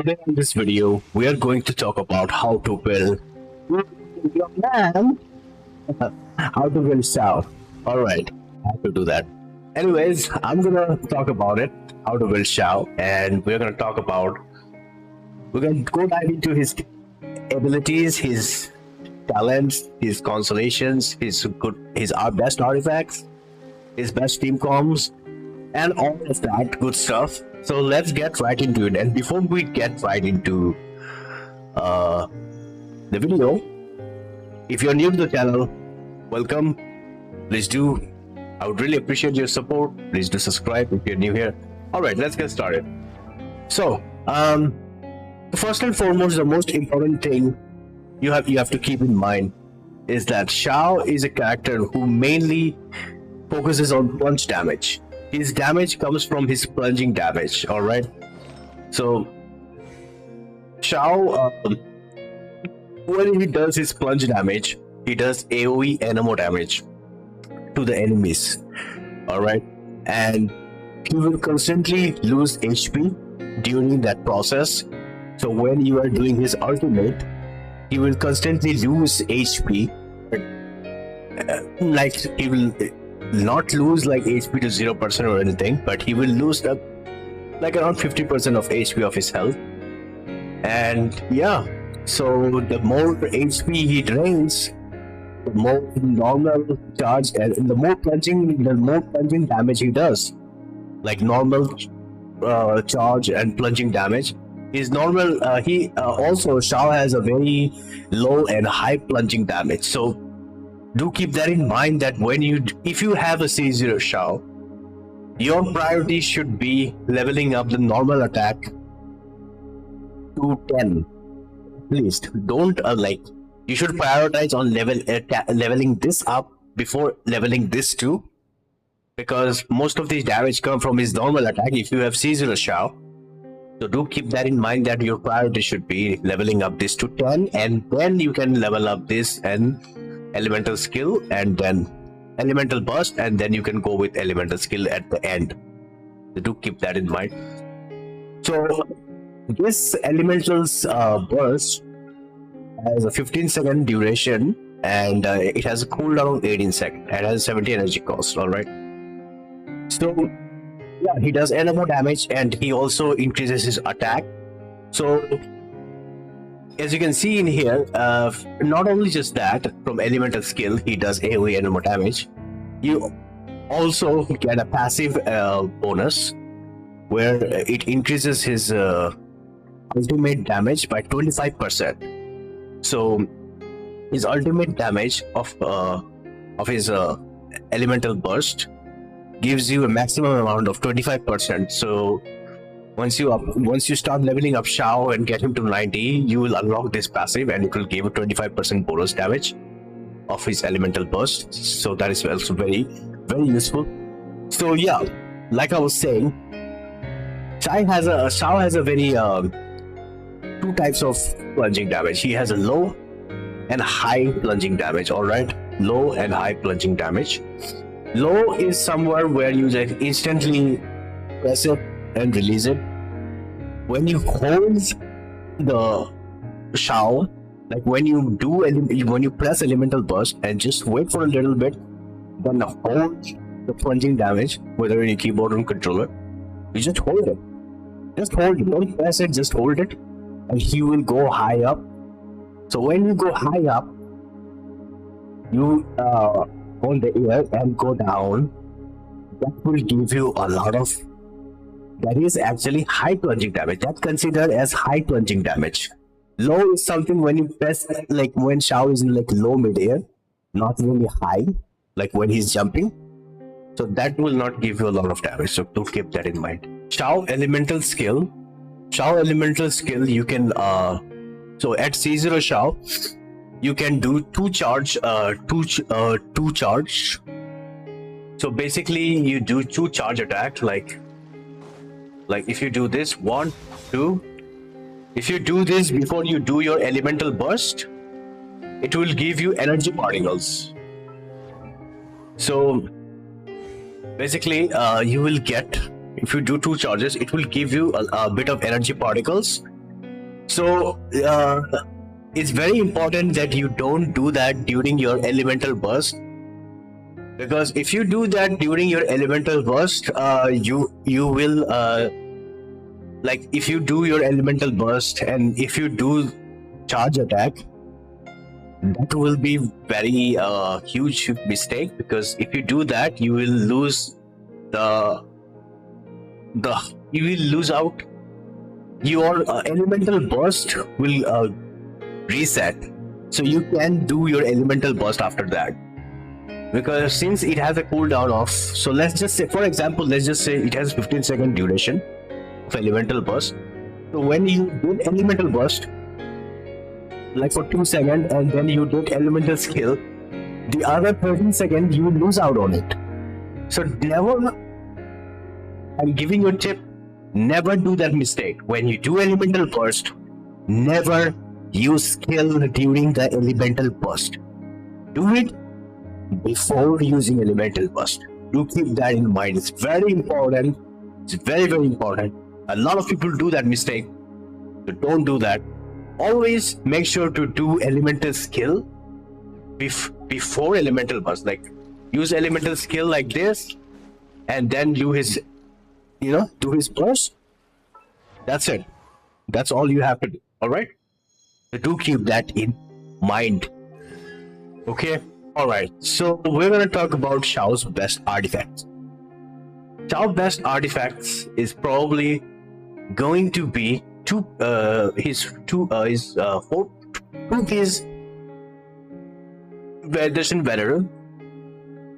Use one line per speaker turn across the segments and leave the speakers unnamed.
Today in this video, we are going to talk about how to build your man. How to build Xiao. Alright, I have to do that. Anyways, I'm gonna talk about it, how to build Xiao, and we're gonna go dive into his abilities, his talents, his constellations, his best artifacts, his best team comms, and all of that good stuff. So let's get right into it. And before we get right into the video, if you're new to the channel, welcome. Please do. I would really appreciate your support. Please do subscribe if you're new here. All right, let's get started. So, first and foremost, the most important thing you have to keep in mind is that Xiao is a character who mainly focuses on punch damage. His damage comes from his plunging damage. All right. So Xiao, when he does his plunge damage, he does AOE anemo damage to the enemies. All right, and he will constantly lose HP during that process. So when you are doing his ultimate, he will constantly lose HP. Like he will not lose like HP to 0% or anything, but he will lose like around 50% of HP of his health. And yeah, so the more HP he drains, the more normal charge and the more plunging damage he does. Like normal charge and plunging damage is normal. Also Xiao has a very low and high plunging damage. So do keep that in mind that if you have a C0 Xiao, your priority should be leveling up the normal attack to 10. At least don't you should prioritize on leveling this up before leveling this too, because most of these damage come from his normal attack if you have C0 Xiao. So do keep that in mind that your priority should be leveling up this to 10, and then you can level up this and elemental skill and then elemental burst, and then you can go with elemental skill at the end. So do keep that in mind. So this elemental's burst has a 15-second duration, and it has a cooldown of 18 seconds. It has 70 energy cost. All right. So yeah, he does anemo damage, and he also increases his attack. So as you can see in here, not only just that, from elemental skill he does AoE anemo damage, you also get a passive bonus where it increases his ultimate damage by 25%. So his ultimate damage of his elemental burst gives you a maximum amount of 25%. So once you start leveling up Xiao and get him to 90, you will unlock this passive, and it will give a 25% bonus damage of his elemental burst. So that is also very, very useful. So yeah, like I was saying, Xiao has a very two types of plunging damage. He has a low and high plunging damage. All right, low and high plunging damage. Low is somewhere where you just instantly press it and release it. When you hold the Xiao, like when you press elemental burst and just wait for a little bit, then hold the plunging damage, whether in your keyboard or controller, you just hold it. Just hold it, don't press it, just hold it, and he will go high up. So when you go high up, you hold the air and go down. That will give you a lot of, that is actually high plunging damage. That's considered as high plunging damage. Low is something when you press, like when Xiao is in like low mid-air, not really high, like when he's jumping. So that will not give you a lot of damage. So do keep that in mind. Xiao elemental skill, you can so at C0 Xiao, you can do two charge. So basically you do two charge attack, like if you do this 1 2, if you do this before you do your elemental burst, it will give you energy particles. So basically you will get, if you do two charges, it will give you a bit of energy particles, So it's very important that you don't do that during your elemental burst, because if you do that during your elemental burst, you will like if you do your elemental burst and if you do charge attack, that will be very huge mistake, because if you do that you will lose the you will lose out your elemental burst will reset, so you can do your elemental burst after that, because since it has a cooldown of, so let's just say, for example, let's just say it has 15-second duration of elemental burst. So when you do elemental burst like for 2 seconds and then you do elemental skill, the other 13 seconds you lose out on it. So never, I'm giving you a tip, never do that mistake. When you do elemental burst, never use skill during the elemental burst. Do it before using elemental burst. Do keep that in mind. It's very important. It's very, very important. A lot of people do that mistake. So don't do that. Always make sure to do elemental skill before elemental burst. Like use elemental skill like this and then do his, do his burst. That's it. That's all you have to do. All right. So do keep that in mind. Okay. All right. So we're gonna talk about Xiao's best artifacts. Xiao's best artifacts is probably going to be his 4-piece Vedation Veteran,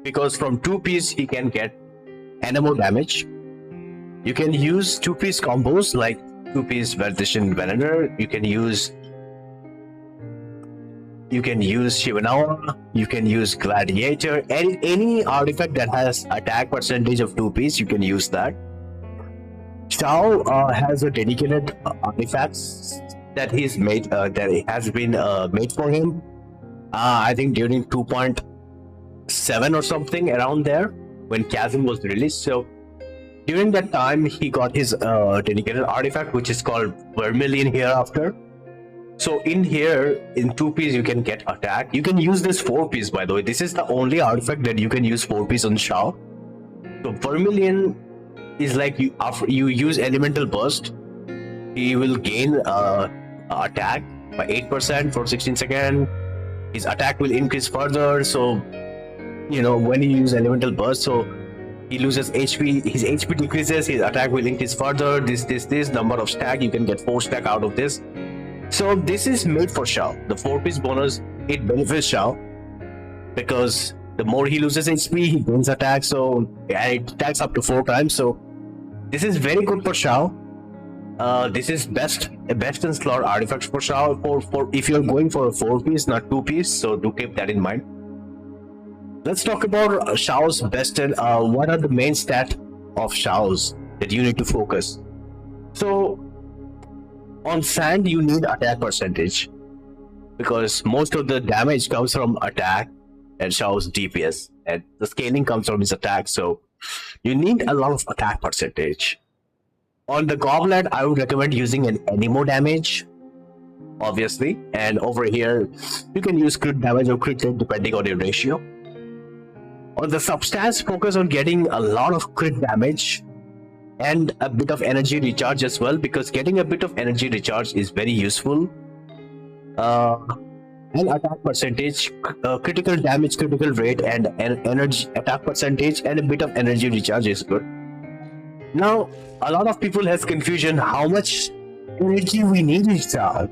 because from 2-piece he can get anemo damage. You can use 2-piece combos like 2-piece Vedation Veteran. You can use Xianyun, you can use Gladiator, any artifact that has attack percentage of 2-piece, you can use that. Xiao has a dedicated artifacts that he's made, that has been made for him. I think during 2.7 or something around there when Chasm was released. So during that time, he got his dedicated artifact, which is called Vermilion Hereafter. So in here, in 2-piece, you can get attack. You can use this 4-piece, by the way. This is the only artifact that you can use 4-piece on Xiao. So Vermilion is like after you use elemental burst, he will gain attack by 8% for 16 seconds. His attack will increase further. So when you use elemental burst, so he loses HP, his HP decreases, his attack will increase further. This number of stack, you can get 4 stack out of this. So this is made for Xiao. The 4-piece bonus, it benefits Xiao because the more he loses HP, he gains attack. So it attacks up to 4 times. So this is very good for Xiao. This is best in slot artifacts for Xiao for if you're going for a 4-piece, not 2-piece. So do keep that in mind. Let's talk about Xiao's best and what are the main stat of Xiao's that you need to focus. So on sand, you need attack percentage because most of the damage comes from attack and Xiao's DPS, and the scaling comes from his attack. So you need a lot of attack percentage. On the goblet, I would recommend using an anemo damage, obviously, and over here you can use crit damage or crit rate depending on your ratio. On the substance, focus on getting a lot of crit damage and a bit of energy recharge as well, because getting a bit of energy recharge is very useful. And attack percentage, critical damage, critical rate, and energy attack percentage, and a bit of energy recharge is good. Now, a lot of people has confusion how much energy we need in Xiao.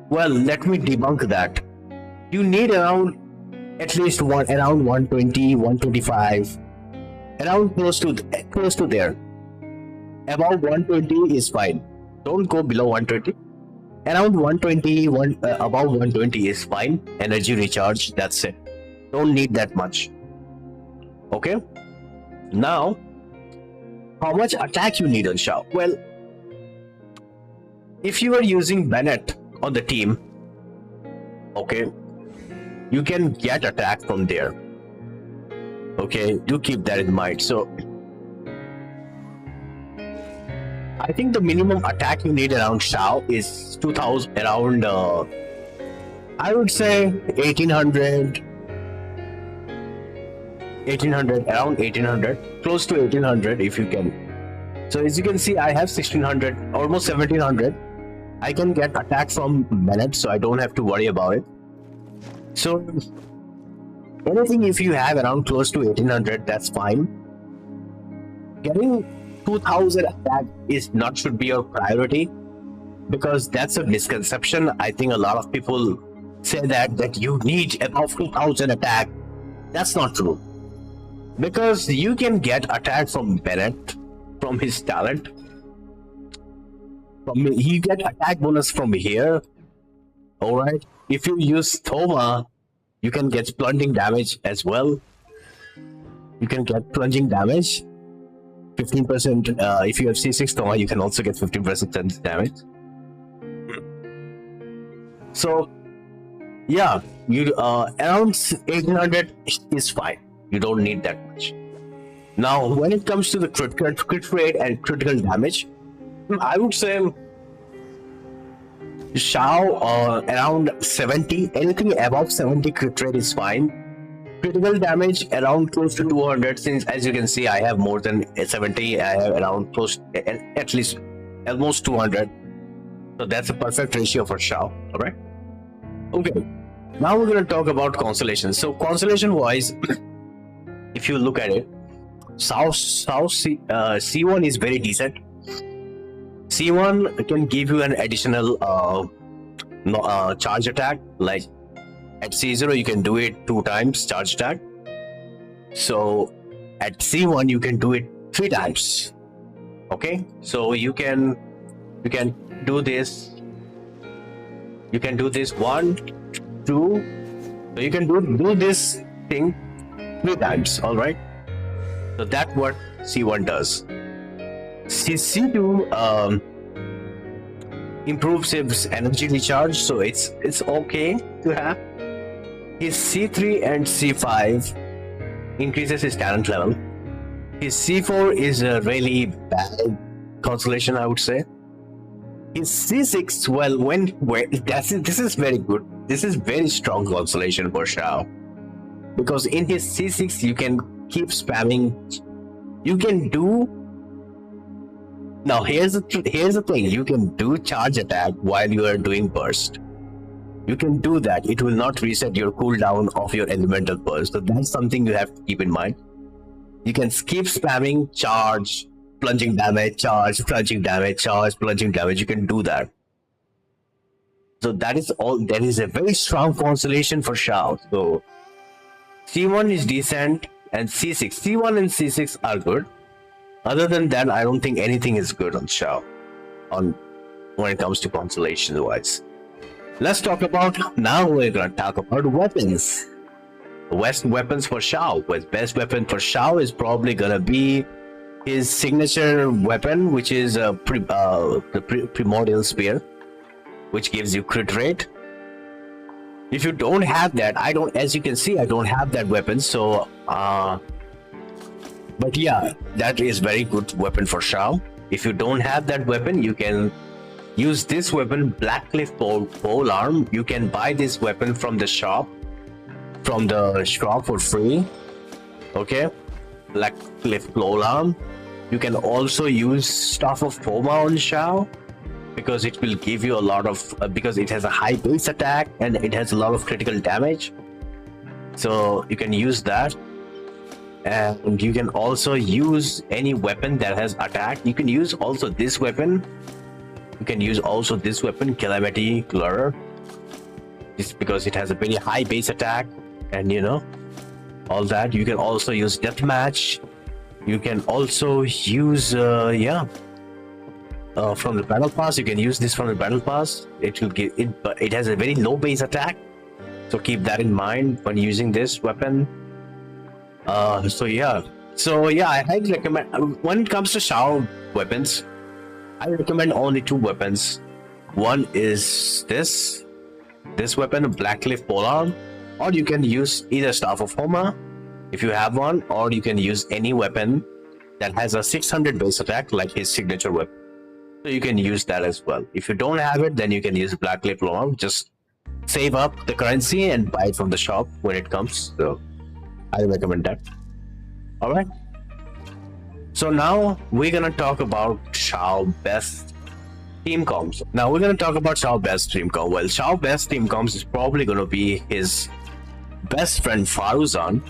Well, let me debunk that. You need around at least around 120, 125, around close to there. Above 120 is fine. Don't go below 120. Around 120, above 120 is fine. Energy recharge, that's it. Don't need that much. Okay. Now, how much attack you need on Xiao? Well, if you are using Bennett on the team, okay, you can get attack from there. Okay, do keep that in mind. So I think the minimum attack you need around Xiao is 2000, around I would say 1800, around 1800, close to 1800 if you can. So as you can see, I have 1600, almost 1700. I can get attack from Bennett, so I don't have to worry about it. So anything if you have around close to 1800, that's fine. Getting 2000 attack is not should be your priority, because that's a misconception. I think a lot of people say that you need above 2000 attack. That's not true, because you can get attack from Bennett from his talent. You get attack bonus from here. All right, if you use Thoma, you can get plunging damage as well. You can get plunging damage 15%. If you have C6 Thoma, you can also get 15% damage. So yeah, you around 1800 is fine. You don't need that much. Now when it comes to the crit rate and critical damage, I would say Xiao around 70. Anything above 70 crit rate is fine. Critical damage around close to 200, since as you can see I have more than 70. I have around close, at least almost 200. So that's a perfect ratio for Xiao. All right. Okay. Now we're going to talk about Constellation. So Constellation wise, if you look at it, C1 is very decent. C1 can give you an additional charge attack. Like at C0 you can do it 2 times charge attack. So at C1 you can do it 3 times. Okay, so you can do this. You can do this 1, 2. So you can do this thing 3 times. All right. So that's what C1 does. C2 improves his energy recharge, so it's okay to have. His C3 and C5 increases his talent level. His C4 is a really bad constellation, I would say. His C6, well, this is very good. This is very strong constellation for Xiao, because in his C6 you can keep spamming. You can do. Now here's the thing. You can do charge attack while you are doing burst. You can do that. It will not reset your cooldown of your elemental burst. So that's something you have to keep in mind. You can keep spamming charge, plunging damage, charge, plunging damage, charge, plunging damage. You can do that. So that is all. That is a very strong constellation for Xiao. So C1 is decent, and C6. C1 and C6 are good. Other than that, I don't think anything is good on Xiao when it comes to constellation wise. Let's talk about, now we're gonna talk about weapons. The best weapons for Xiao. The best weapon for Xiao is probably gonna be his signature weapon, which is the primordial spear, which gives you crit rate. If you don't have that, as you can see, I don't have that weapon, so but yeah, that is very good weapon for Xiao. If you don't have that weapon, you can use this weapon, Blackcliff polearm. You can buy this weapon from the shop for free. Okay, Blackcliff polearm. You can also use Staff of Thoma on Xiao, because it will give you a lot of because it has a high base attack and it has a lot of critical damage. So you can use that. And you can also use any weapon that has attack. You can use also this weapon. You can use also this weapon, Calamity Clutter. It's because it has a very high base attack, and you know all that. You can also use Deathmatch. You can also use from the battle pass. You can use this from the battle pass. It will give it, but it has a very low base attack. So keep that in mind when using this weapon. So yeah, I highly recommend, when it comes to Xiao weapons, I recommend only 2 weapons. One is this weapon, Blackcliff polearm, or you can use either Staff of Thoma if you have one, or you can use any weapon that has a 600 base attack like his signature weapon. So you can use that as well. If you don't have it, then you can use Black Clay polearm. Just save up the currency and buy it from the shop when it comes. So I recommend that. All right. So now we're gonna talk about Xiao best team comms. Now we're gonna talk about Xiao best team comms. Well, Xiao best team comms is probably gonna be his best friend Faruzan.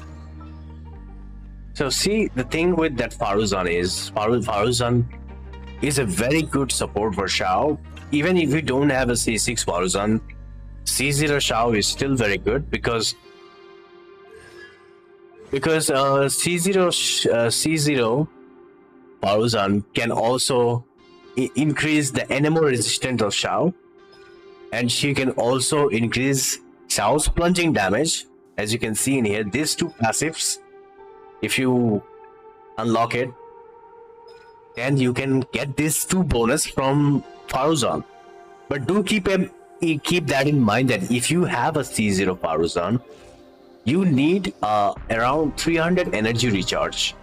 So see, the thing with that Faruzan is Faruzan is a very good support for Xiao. Even if you don't have a C6 Faruzan, C0 Xiao is still very good because C0 Faruzan can also increase the anemo resistance of Xiao, and she can also increase Xiao's plunging damage. As you can see in here, these two passives, if you unlock it, then you can get these two bonus from Faruzan. But do keep that in mind that if you have a C0 Faruzan, you need around 300 energy recharge.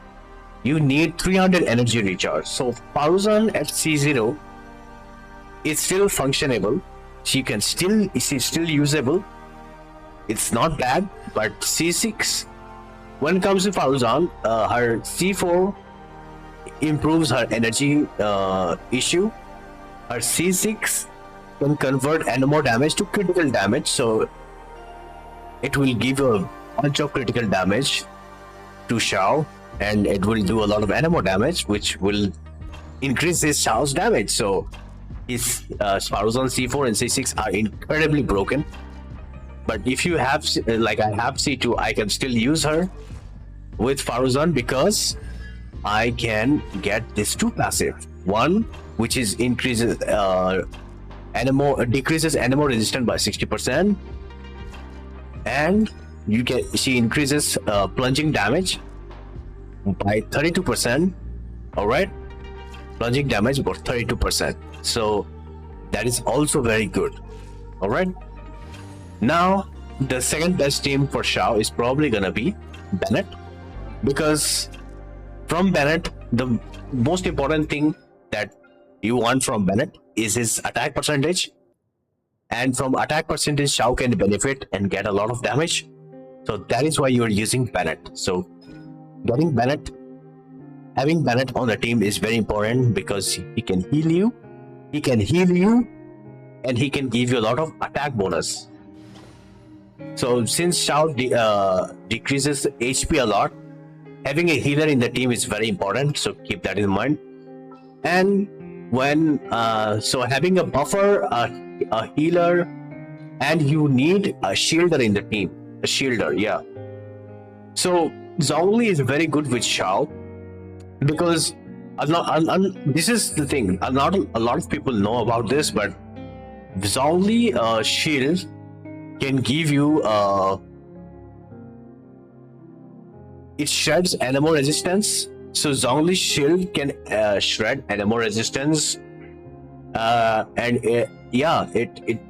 You need 300 energy recharge. So Faruzan at C0 is still functionable. She's still usable. It's not bad, but C6, when it comes to Faruzan, her C4 improves her energy issue. Her C6 can convert anemo damage to critical damage, so it will give you a bunch of critical damage to Xiao, and it will do a lot of anemo damage, which will increase his Xiao's damage. So his Faruzan C4 and C6 are incredibly broken. But if you have, like I have C2, I can still use her with Faruzan because I can get this two passive. One, which is decreases anemo resistance by 60%, and she increases plunging damage by 32%. All right, plunging damage about 32%. So that is also very good. All right. Now the second best team for Xiao is probably gonna be Bennett, because from Bennett, the most important thing that you want from Bennett is his attack percentage, and from attack percentage Xiao can benefit and get a lot of damage. So that is why you're using Bennett. So having Bennett on the team is very important because he can heal you, and he can give you a lot of attack bonus. So since Xiao decreases HP a lot, having a healer in the team is very important, so keep that in mind. And when so having a buffer, a healer, and you need a shielder in the team, a shielder, yeah. So Zhongli is very good with Xiao because this is the thing, not a lot of people know about this, but Zhongli shield can give you it shreds anemo resistance. So Zhongli's shield can shred anemo resistance, and it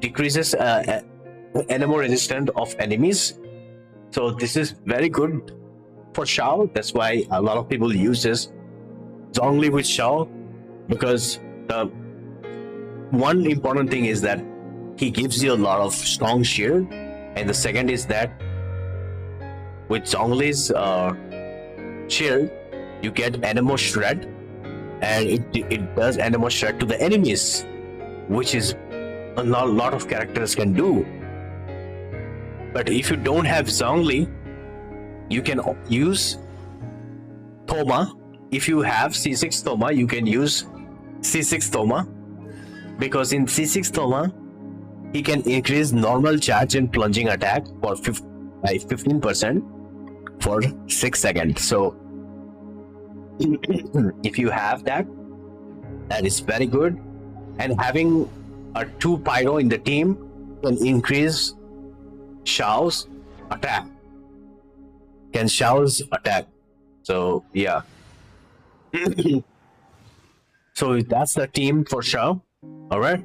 decreases anemo resistance of enemies. So this is very good for Xiao. That's why a lot of people use this Zhongli with Xiao, because the one important thing is that he gives you a lot of strong shield, and the second is that with Zhongli's shield, you get anemo shred, and it does anemo shred to the enemies, which is a lot of characters can do. But if you don't have Zhongli, you can use Thoma. If you have C6 Thoma, you can use C6 Thoma, because in C6 Thoma, he can increase normal charge and plunging attack by 15% for 6 seconds. So if you have that is very good. And having a 2 pyro in the team can increase Xiao's attack. So yeah. So that's the team for Xiao. All right.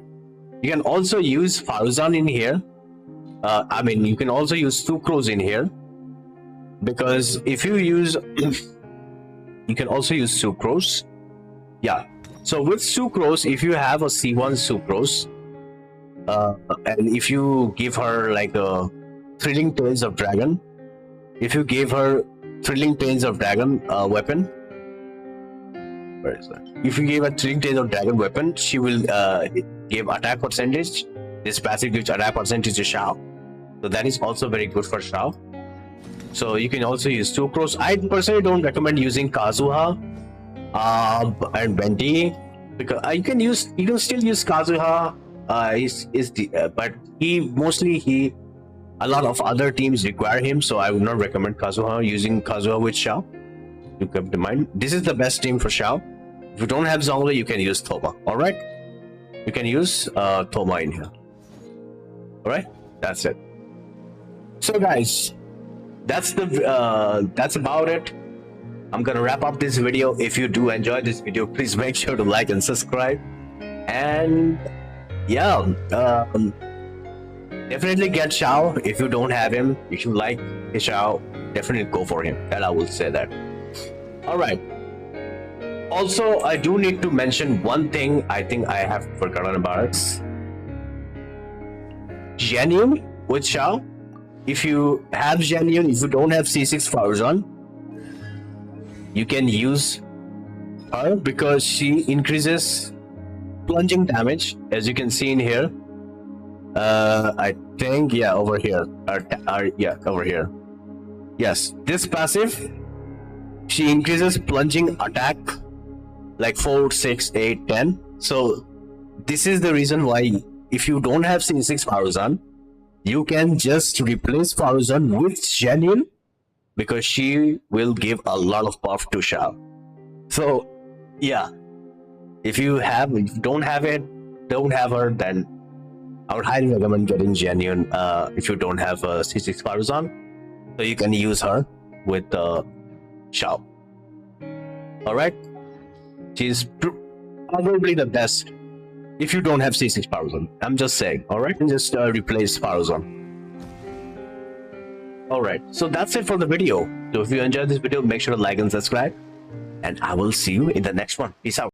You can also use Faruzan in here. You can also use Sucrose in here, because if you use, you can also use Sucrose. Yeah. So with Sucrose, if you have a C1 Sucrose, and if you give her like a Thrilling Tales of Dragon, if you gave her Thrilling Tales of Dragon weapon, where is that? If you gave a Thrilling Tales of Dragon weapon, she will give attack percentage. This passive gives attack percentage to Xiao, so that is also very good for Xiao. So you can also use Sucrose. I personally don't recommend using Kazuha and Venti, because you can still use Kazuha. But a lot of other teams require him, so I would not recommend Kazuha. Using Kazuha with Xiao, you keep in mind this is the best team for Xiao. If you don't have Zhongli, you can use Thoma. All right, you can use Thoma in here. All right, that's it. So guys, that's about it. I'm gonna wrap up this video. If you do enjoy this video, please make sure to like and subscribe. And yeah, definitely get Xiao if you don't have him. If you like Xiao, definitely go for him. And I will say that. All right. Also, I do need to mention one thing. I think I have forgotten about it. Xianyun with Xiao. If you have Xianyun, if you don't have C6 Faruzan, you can use her because she increases plunging damage, as you can see in here. I think, yeah, over here. Yeah, over here. Yes, this passive, she increases plunging attack like 4, 6, 8, 10. So this is the reason why if you don't have C6 Faruzan, you can just replace Faruzan with Xianyun, because she will give a lot of buff to Xiao. So yeah, if you don't have her, then I would highly recommend getting Xianyun if you don't have C6 Faruzan, so you can use her with Xiao. All right, she's probably the best if you don't have C6 Faruzan. I'm just saying. All right, and just replace Faruzan. All right, so that's it for the video. So if you enjoyed this video, make sure to like and subscribe, and I will see you in the next one. Peace out.